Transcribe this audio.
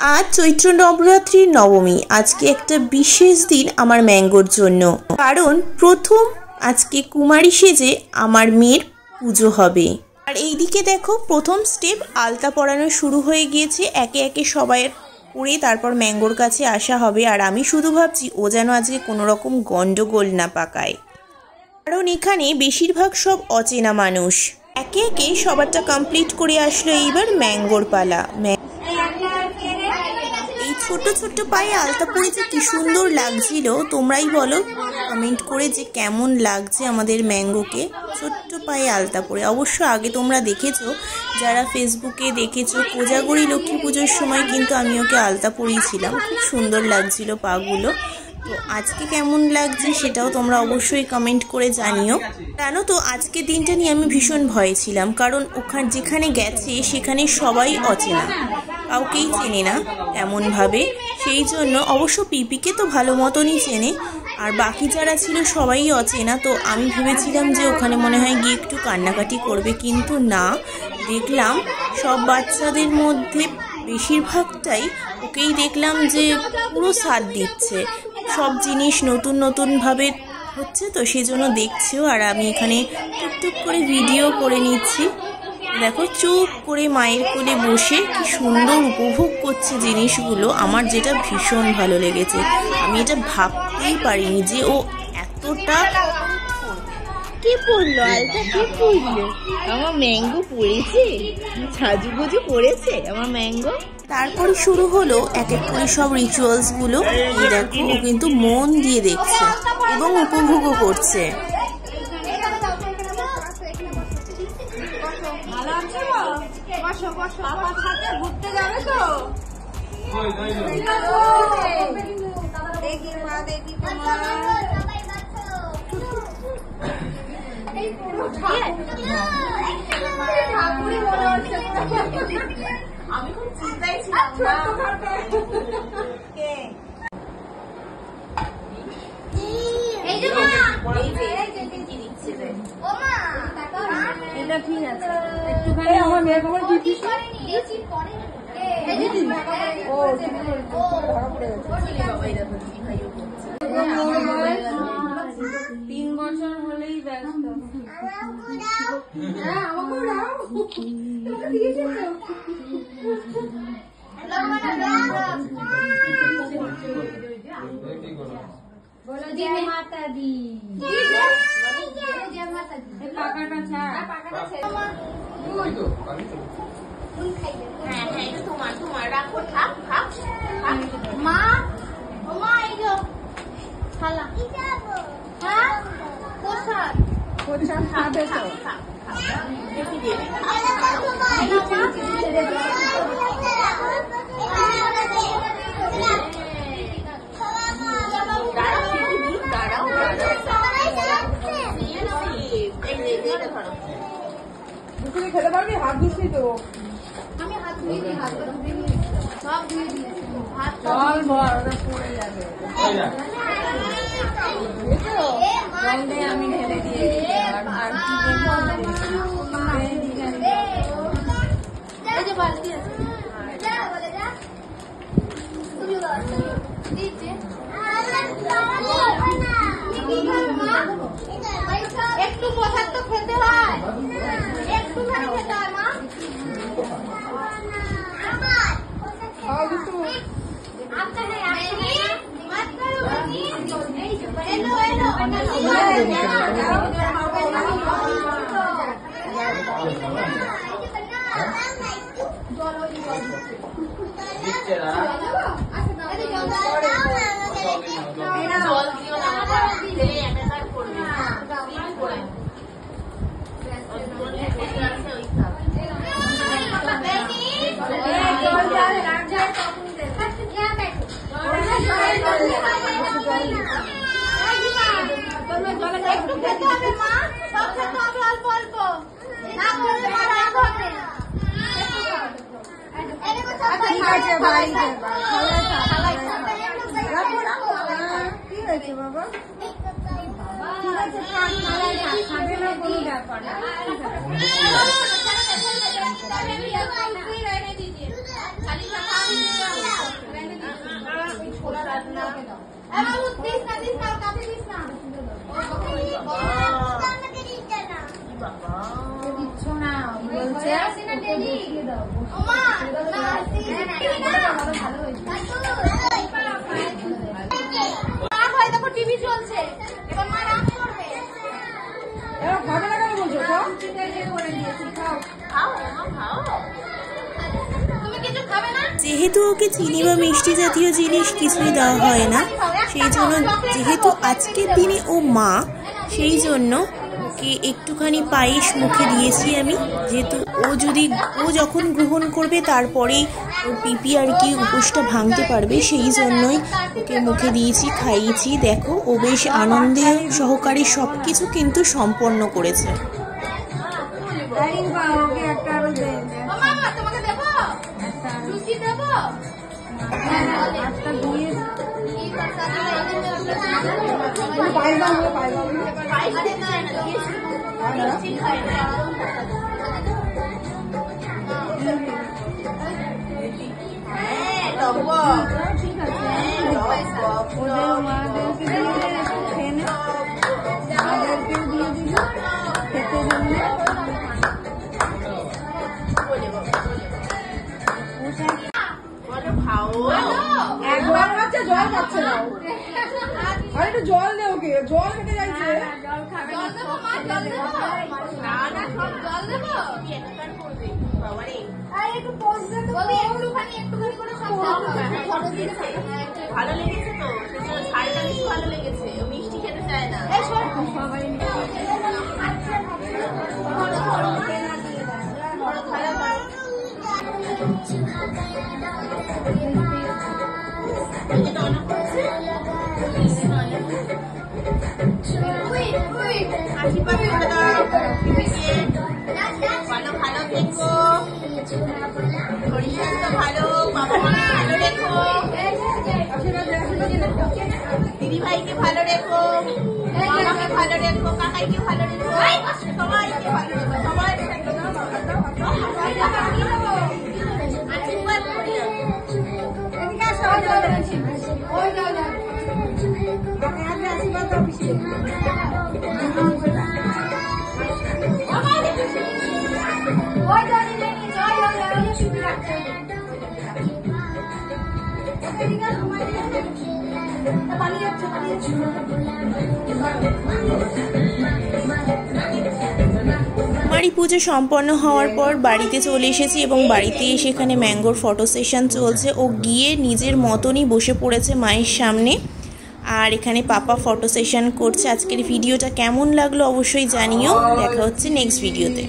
आज चैत्र नवरात्रिर नवमी। आज के एकटा विशेष दिन आमार मैंगोर जोन्नो, कारण प्रथम आज के कुमारी सेजे आमार मेয়ের पुजो होबे। और এইদিকে देखो प्रथम स्टेप आलता परानो शुरू हये गिয়েছে। एके एके सबाई परे तारपर मैंगोर काछे आसा होबे। और आमी शुधु भाबछि ओ जेन आजके कोनो रकम गंडगोल ना पाकाय, कारण एखाने बेशिरभाग सब अचेना मानुष। एके एके सबारटा कमप्लीट करे आसलो एइबार मैंगोर पाला। छोटो छोटो पाये आलता पड़ेছে কি সুন্দর লাগছিল। তোমরাই বলো কমেন্ট করে যে কেমন লাগছে আমাদের ম্যাঙ্গোকে ছোট্ট পায়ে আলতা পরে। অবশ্য আগে তোমরা দেখেছো, যারা ফেসবুকে দেখেছো, কোজাগরি লক্ষ্মী পুজোর সময় কিন্তু আমি ওকে আলতা পরিয়েছিলাম, খুব সুন্দর লাগছিল পাগুলো। তো আজকে কেমন লাগছে সেটাও তোমরা অবশ্যই কমেন্ট করে জানিও। জানো তো আজকের দিনটা নিয়ে আমি ভীষণ ভয়ে ছিলাম, কারণ ওখানে যেখানে গেছে সেখানে সবাই অচেনা, কাউকেই চেনে না এমনভাবে। সেই জন্য অবশ্য পিপিকে তো ভালো মতনই চেনে, আর বাকি যারা ছিল সবাই অচেনা। তো আমি ভেবেছিলাম যে ওখানে মনে হয় গিয়ে একটু কান্নাকাটি করবে, কিন্তু না, দেখলাম সব বাচ্চাদের মধ্যে বেশিরভাগটাই ওকেই দেখলাম যে পুরো সাথ দিচ্ছে। সব জিনিস নতুন নতুনভাবে হচ্ছে, তো সেই জন্য দেখছিও। আর আমি এখানে টুকটুক করে ভিডিও করে নিচ্ছি। দেখো চুপ করে মায়ের কোলে বসে কি সুন্দর উপভোগ করছে জিনিসগুলো। আমার যেটা ভীষণ ভালো লেগেছে, আমি এটা ভাবতেই পারিনি যে ও এতটা। কে পড়লো আলতা, কে পড়লো? আমার ম্যাঙ্গো পড়েছে, সাজুগুজু পড়েছে আমার ম্যাঙ্গো। তারপরে শুরু হলো এক এক করে সব রিচুয়ালস গুলো। এই দেখো ও কিন্তু মন দিয়ে দেখছে এবং উপভোগও করছে। আমি খুব চিন্তায় ছিলাম এটা ঠিক আছে। একটুখানি আমার মেয়ের খবর দিচ্ছিস না? ও ধরা পড়ে গেছে। 3 বছর হলেই ব্যস্ত। হ্যাঁ আমাকে দাও, তোমরা দিয়েছো তো। बोलो जय माता दी। जय माता दी। पाकाटा ছাড়, পাকাটা ছেড়ে হ্যাঁ হ্যাঁ এটা তোমার রাখো। থাক থাক মা, ও মা এই যে খালা কি যাবো। হ্যাঁ কোথায় খাবে তো দেখি দেবে। খেতে পারবি? হাত ধুসনি তো? আমি হাত ধুয়ে দিই, হাত সব ধুয়ে দিয়েছি। জল ভর, ওটা পড়ে যাবে। আমি ঢেলে দিয়ে এই যে বালতি আছে, একটু প্রসাদ তো খেতে হয়, একটুখানি খেতে হয় মা। দেখো টিভি চলছে, এবার মা রাগ করবে। যেহেতু ওকে চিনি বা মিষ্টি জাতীয় জিনিস কিছুই দেওয়া হয় না, সেই জন্য যেহেতু আজকের দিনে ও মা, সেই জন্য ওকে একটুখানি পায়েস মুখে দিয়েছি আমি। যেহেতু ও যখন গ্রহণ করবে তারপরেই ওর পিপি আর কি উপোসটা ভাঙতে পারবে, সেই জন্যই ওকে মুখে দিয়েছি, খাইয়েছি। দেখো ও বেশ আনন্দে সহকারে সব কিছু কিন্তু সম্পন্ন করেছে। জল খাচ্ছে না, আরে একটু জল দে ওকে, জল খেতে যাইছে। ভালো লেগেছে তো, শাড়িটা বেশি ভালো লেগেছে, মিষ্টি খেতে চায় না। ভালো ভালো দেখো, ভালো বাবা মা ভালো রেখো, দিদি ভাইকে ভালো রেখো, মামাকে ভালো রেখো, কাকাইকে ভালো রেখো, সবাইকে ভালো রেখো, সবাই আশীর্বাদ করি। বাড়ি পুজো সম্পন্ন হওয়ার পর বাড়িতে চলে এসেছি এবং বাড়িতে এসে এখানে ম্যাঙ্গোর ফটো সেশন চলছে। ও গিয়ে নিজের মতনই বসে পড়েছে মায়ের সামনে, আর এখানে পাপা ফটো সেশন করছে। আজকের ভিডিওটা কেমন লাগলো অবশ্যই জানিও। দেখা হচ্ছে নেক্সট ভিডিওতে।